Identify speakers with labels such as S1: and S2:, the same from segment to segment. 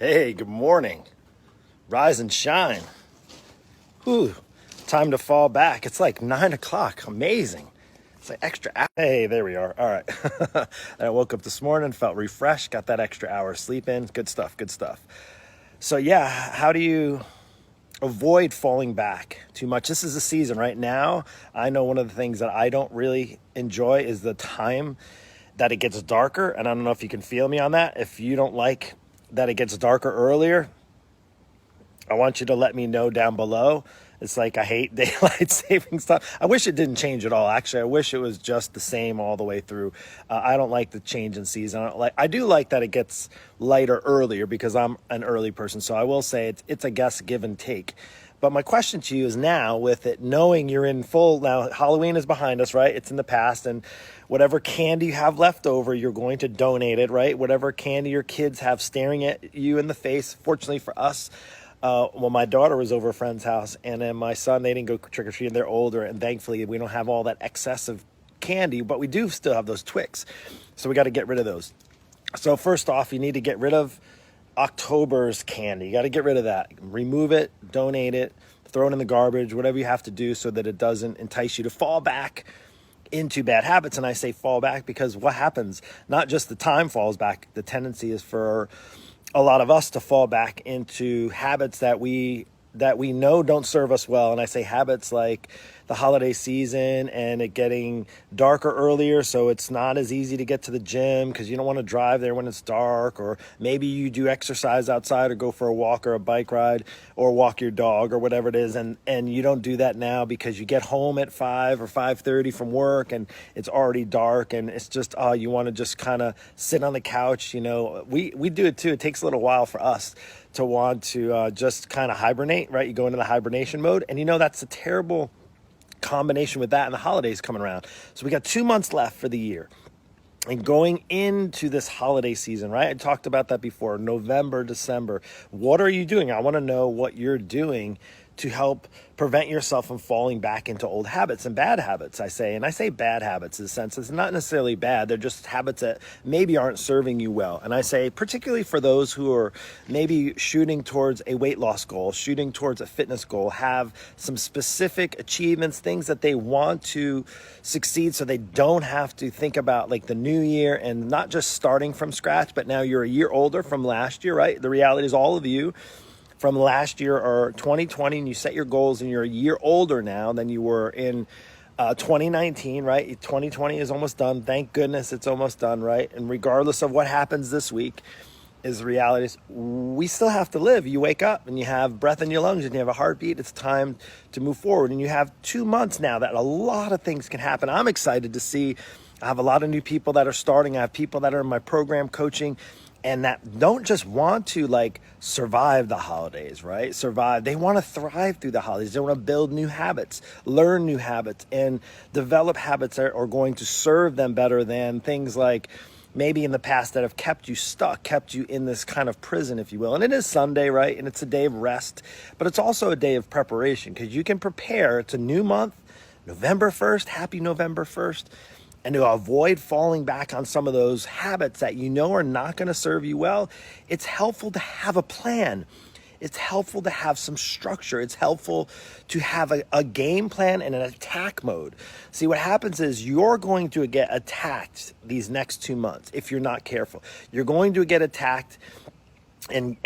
S1: Hey, good morning. Rise and shine. Whew, time to fall back. It's like 9 o'clock. Amazing. It's like extra hour. Hey, there we are. All right. I woke up this morning, felt refreshed, got that extra hour of sleep in. Good stuff, good stuff. So yeah, how do you avoid falling back too much? This is the season right now. I know one of the things that I don't really enjoy is the time that it gets darker. And I don't know if you can feel me on that. If you don't like that it gets darker earlier, I want you to let me know down below. It's like I hate daylight saving stuff. I wish it didn't change at all. Actually, I wish it was just the same all the way through. I don't like the change in season. I do like that it gets lighter earlier because I'm an early person. So I will say it's a guess, give and take. But my question to you is now, with it knowing you're in full, now Halloween is behind us, right? It's in the past, and whatever candy you have left over, you're going to donate it, right? Whatever candy your kids have staring at you in the face. Fortunately for us, well, my daughter was over a friend's house, and then my son, they didn't go trick-or-treating. They're older, and thankfully we don't have all that excessive candy, but we do still have those Twix. So we got to get rid of those. So first off, you need to get rid of October's candy. You got to get rid of that. Remove it, donate it, throw it in the garbage, whatever you have to do so that it doesn't entice you to fall back into bad habits. And I say fall back because what happens, not just the time falls back, the tendency is for a lot of us to fall back into habits that we know don't serve us well. And I say habits like the holiday season and it getting darker earlier, so it's not as easy to get to the gym because you don't want to drive there when it's dark, or maybe you do exercise outside or go for a walk or a bike ride or walk your dog or whatever it is, and you don't do that now because you get home at 5 or 5:30 from work and it's already dark, and it's just you want to just kind of sit on the couch. We do it too. It takes a little while for us to want to just kind of hibernate, right? You go into the hibernation mode, and that's a terrible combination with that and the holidays coming around. So we got 2 months left for the year. And going into this holiday season, right? I talked about that before, November, December. What are you doing? I want to know what you're doing to help prevent yourself from falling back into old habits and bad habits, I say. And I say bad habits in the sense it's not necessarily bad. They're just habits that maybe aren't serving you well. And I say, particularly for those who are maybe shooting towards a weight loss goal, shooting towards a fitness goal, have some specific achievements, things that they want to succeed so they don't have to think about like the new year and not just starting from scratch, but now you're a year older from last year, right? The reality is all of you from last year or 2020, and you set your goals and you're a year older now than you were in 2019, right? 2020 is almost done. Thank goodness it's almost done, right? And regardless of what happens this week, is the reality is we still have to live. You wake up and you have breath in your lungs and you have a heartbeat. It's time to move forward. And you have 2 months now that a lot of things can happen. I'm excited to see. I have a lot of new people that are starting. I have people that are in my program coaching and that don't just want to like survive the holidays, right? Survive. They want to thrive through the holidays. They want to build new habits, learn new habits, and develop habits that are going to serve them better than things like maybe in the past that have kept you stuck, kept you in this kind of prison, if you will. And it is Sunday, right? And it's a day of rest, but it's also a day of preparation because you can prepare. It's a new month, November 1st, happy November 1st. And to avoid falling back on some of those habits that are not going to serve you well, it's helpful to have a plan. It's helpful to have some structure. It's helpful to have a game plan and an attack mode. See, what happens is you're going to get attacked these next 2 months if you're not careful. You're going to get attacked and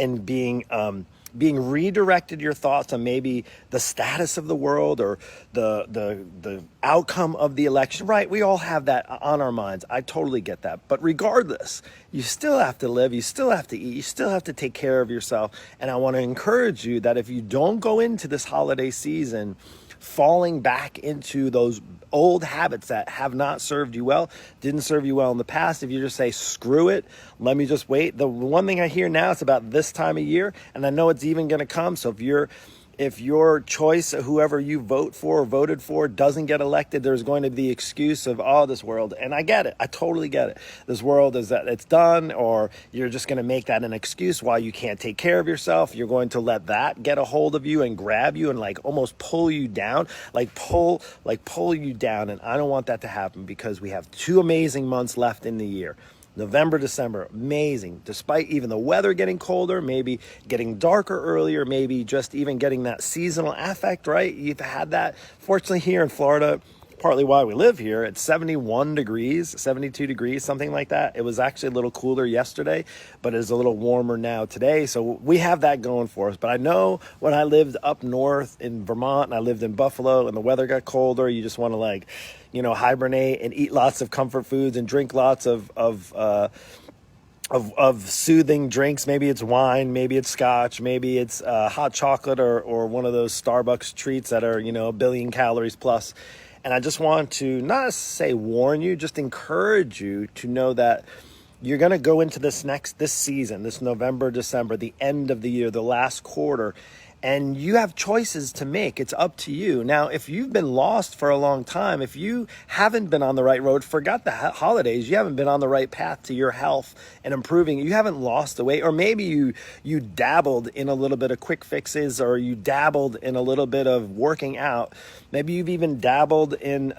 S1: being redirected your thoughts on maybe the status of the world or the outcome of the election. Right, we all have that on our minds. I totally get that. But regardless, you still have to live, you still have to eat, you still have to take care of yourself. And I want to encourage you that if you don't go into this holiday season falling back into those old habits that have not served you well, didn't serve you well in the past, if you just say, screw it, let me just wait. The one thing I hear now is about this time of year, and I know it's even going to come. So if your choice, whoever you vote for or voted for, doesn't get elected, there's going to be the excuse of, this world. And I get it. I totally get it. This world is that it's done, or you're just going to make that an excuse why you can't take care of yourself. You're going to let that get a hold of you and grab you and like almost pull you down, like pull you down. And I don't want that to happen because we have 2 amazing months left in the year. November, December, amazing. Despite even the weather getting colder, maybe getting darker earlier, maybe just even getting that seasonal affect, right? You've had that. Fortunately, here in Florida, partly why we live here, it's 71 degrees, 72 degrees, something like that. It was actually a little cooler yesterday, but it's a little warmer now today. So we have that going for us. But I know when I lived up north in Vermont and I lived in Buffalo and the weather got colder, you just want to hibernate and eat lots of comfort foods and drink lots of soothing drinks. Maybe it's wine, maybe it's scotch, maybe it's hot chocolate or one of those Starbucks treats that are, a billion calories plus. And I just want to not say warn you, just encourage you to know that you're going to go into this season, this November, December, the end of the year, the last quarter, and you have choices to make. It's up to you. Now, if you've been lost for a long time, if you haven't been on the right road, forgot the holidays, you haven't been on the right path to your health and improving, you haven't lost the weight, or maybe you dabbled in a little bit of quick fixes, or you dabbled in a little bit of working out. Maybe you've even dabbled in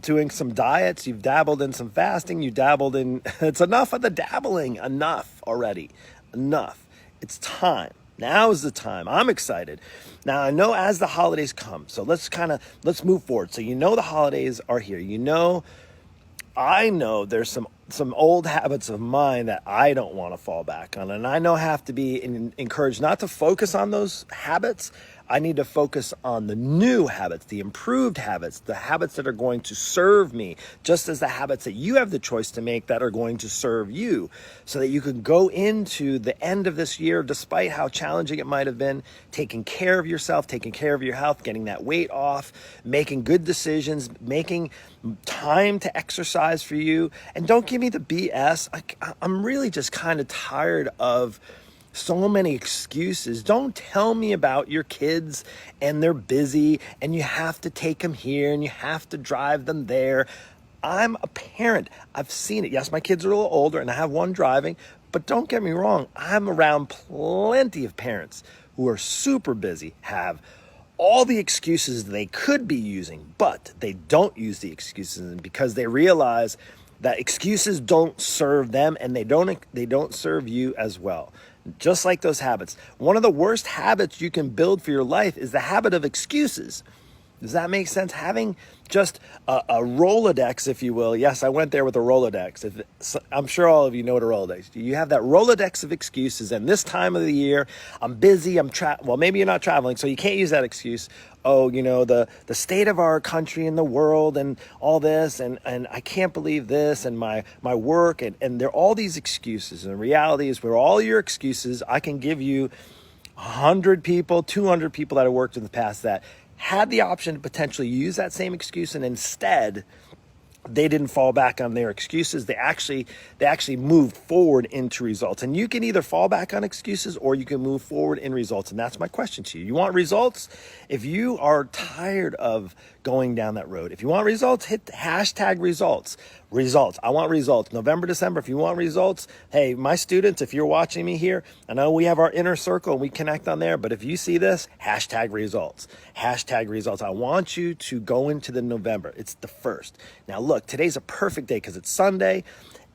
S1: doing some diets, you've dabbled in some fasting, you dabbled in, it's enough of the dabbling, enough already, enough. It's time. Now is the time. I'm excited. Now, I know as the holidays come, so let's move forward. So the holidays are here. I know there's some old habits of mine that I don't want to fall back on. And I know I have to be encouraged not to focus on those habits. I need to focus on the new habits, the improved habits, the habits that are going to serve me, just as the habits that you have the choice to make that are going to serve you, so that you can go into the end of this year, despite how challenging it might have been, taking care of yourself, taking care of your health, getting that weight off, making good decisions, making time to exercise for you. And don't give me the BS. I'm really just kind of tired of so many excuses. Don't tell me about your kids and they're busy and you have to take them here and you have to drive them there. I'm a parent. I've seen it. Yes, my kids are a little older and I have one driving, but don't get me wrong. I'm around plenty of parents who are super busy, have all the excuses they could be using, but they don't use the excuses because they realize that excuses don't serve them and they don't serve you as well. Just like those habits. One of the worst habits you can build for your life is the habit of excuses. Does that make sense? Having just a Rolodex, if you will. Yes, I went there with a Rolodex. I'm sure all of you know what a Rolodex is. You have that Rolodex of excuses, and this time of the year, I'm busy, well, maybe you're not traveling, so you can't use that excuse. Oh, the state of our country and the world and all this, and I can't believe this, and my work, and there are all these excuses. And the reality is, with all your excuses, I can give you 100 people, 200 people that I worked in the past that had the option to potentially use that same excuse, and instead they didn't fall back on their excuses. They actually moved forward into results. And you can either fall back on excuses or you can move forward in results. And that's my question to you. You want results? If you are tired of going down that road, if you want results, hit hashtag results. Results. I want results. November, December, if you want results, hey, my students, if you're watching me here, I know we have our inner circle and we connect on there, but if you see this, hashtag results. Hashtag results. I want you to go into the November. It's the 1st. Now look, today's a perfect day because it's Sunday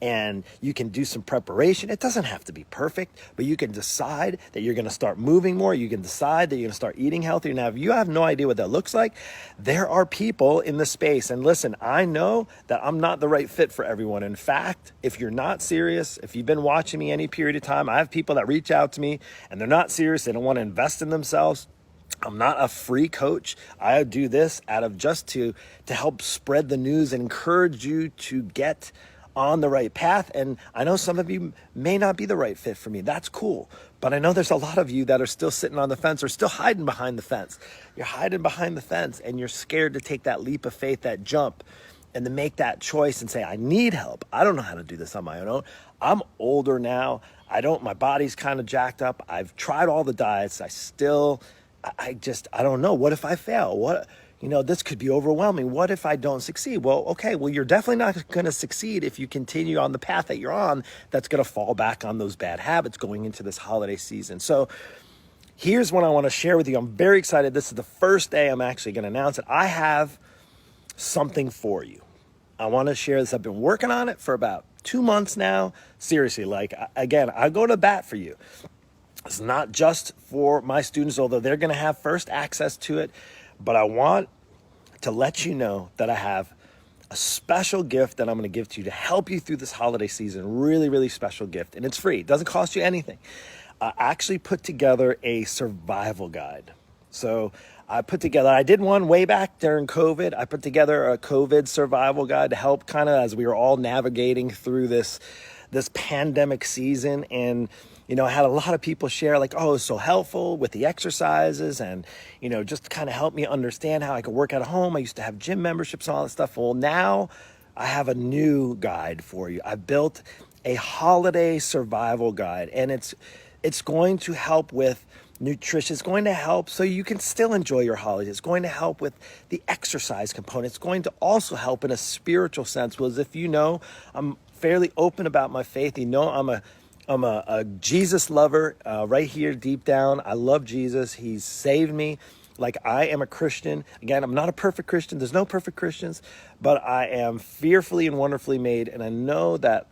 S1: and you can do some preparation. It doesn't have to be perfect, but you can decide that you're going to start moving more. You can decide that you're going to start eating healthier. Now, if you have no idea what that looks like, there are people in the space. And listen, I know that I'm not the right fit for everyone. In fact, if you're not serious, if you've been watching me any period of time, I have people that reach out to me and they're not serious. They don't want to invest in themselves. I'm not a free coach. I do this out of just to help spread the news and encourage you to get on the right path. And I know some of you may not be the right fit for me. That's cool. But I know there's a lot of you that are still sitting on the fence or still hiding behind the fence. You're hiding behind the fence and you're scared to take that leap of faith, that jump, and to make that choice and say, I need help. I don't know how to do this on my own. I'm older now. My body's kind of jacked up. I've tried all the diets. I don't know. What if I fail? This could be overwhelming. What if I don't succeed? Well, you're definitely not going to succeed if you continue on the path that you're on. That's going to fall back on those bad habits going into this holiday season. So here's what I want to share with you. I'm very excited. This is the first day I'm actually going to announce it. I have something for you. I want to share this. I've been working on it for about 2 months now. Seriously, like, again, I go to bat for you. It's not just for my students, although they're going to have first access to it, but I want to let you know that I have a special gift that I'm going to give to you to help you through this holiday season. Really, really special gift. And it's free. It doesn't cost you anything. I actually put together a survival guide. So I did one way back during COVID. I put together a COVID survival guide to help kind of as we were all navigating through this pandemic season. And, I had a lot of people share like, oh, it's so helpful with the exercises and, just kind of help me understand how I could work out at home. I used to have gym memberships and all that stuff. Well, now I have a new guide for you. I built a holiday survival guide, and it's going to help with nutrition. It's going to help so you can still enjoy your holidays. It's going to help with the exercise component. It's going to also help in a spiritual sense. Well, as if I'm fairly open about my faith. I'm a Jesus lover right here deep down. I love Jesus. He's saved me. Like, I am a Christian. Again, I'm not a perfect Christian. There's no perfect Christians, but I am fearfully and wonderfully made. And I know that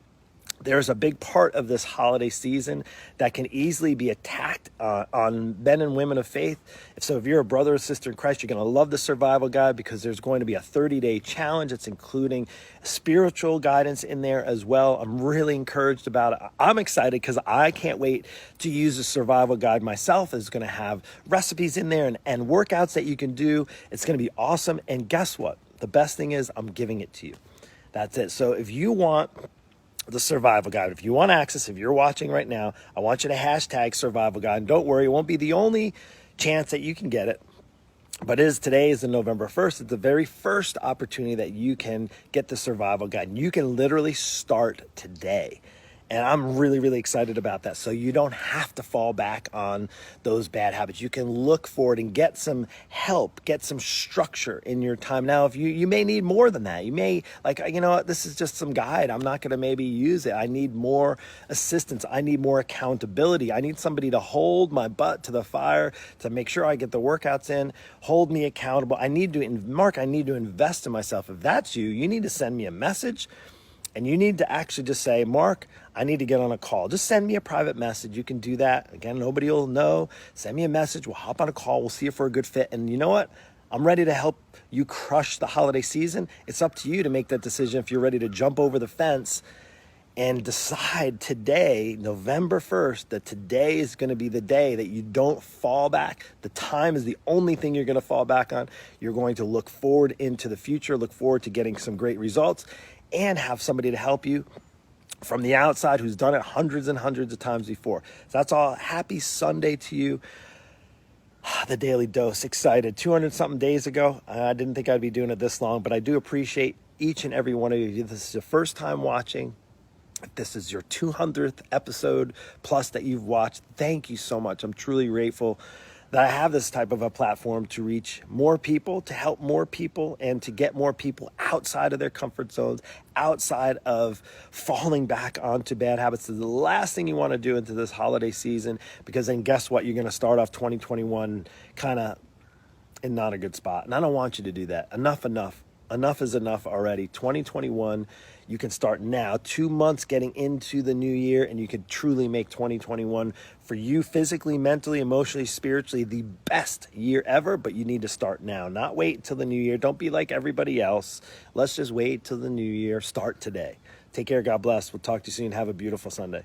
S1: there's a big part of this holiday season that can easily be attacked on men and women of faith. So if you're a brother or sister in Christ, you're going to love the survival guide because there's going to be a 30-day challenge. It's including spiritual guidance in there as well. I'm really encouraged about it. I'm excited because I can't wait to use the survival guide myself. It's going to have recipes in there and workouts that you can do. It's going to be awesome. And guess what? The best thing is I'm giving it to you. That's it. So if you want the survival guide, if you want access, if you're watching right now, I want you to hashtag survival guide. And don't worry, it won't be the only chance that you can get it. But today is the November 1st. It's the very first opportunity that you can get the survival guide. And you can literally start today. And I'm really, really excited about that. So you don't have to fall back on those bad habits. You can look forward and get some help, get some structure in your time. Now, if you may need more than that. You may like, this is just some guide. I'm not going to maybe use it. I need more assistance. I need more accountability. I need somebody to hold my butt to the fire to make sure I get the workouts in, hold me accountable. I need to invest in myself. If that's you, you need to send me a message. And you need to actually just say, Mark, I need to get on a call. Just send me a private message. You can do that. Again, nobody will know. Send me a message. We'll hop on a call. We'll see if we're a good fit. And you know what? I'm ready to help you crush the holiday season. It's up to you to make that decision if you're ready to jump over the fence and decide today, November 1st, that today is going to be the day that you don't fall back. The time is the only thing you're going to fall back on. You're going to look forward into the future, look forward to getting some great results, and have somebody to help you from the outside who's done it hundreds and hundreds of times before. So that's all. Happy Sunday to you. The Daily Dose. Excited. 200 something days ago. I didn't think I'd be doing it this long, but I do appreciate each and every one of you. If this is your first time watching, if this is your 200th episode plus that you've watched, thank you so much. I'm truly grateful that I have this type of a platform to reach more people, to help more people, and to get more people outside of their comfort zones, outside of falling back onto bad habits. It's the last thing you want to do into this holiday season, because then guess what? You're going to start off 2021 kind of in not a good spot. And I don't want you to do that. Enough is enough already. 2021, you can start now, 2 months getting into the new year, and you can truly make 2021 for you physically, mentally, emotionally, spiritually, the best year ever. But you need to start now, not wait until the new year. Don't be like everybody else. Let's just wait till the new year. Start today. Take care. God bless. We'll talk to you soon. Have a beautiful Sunday.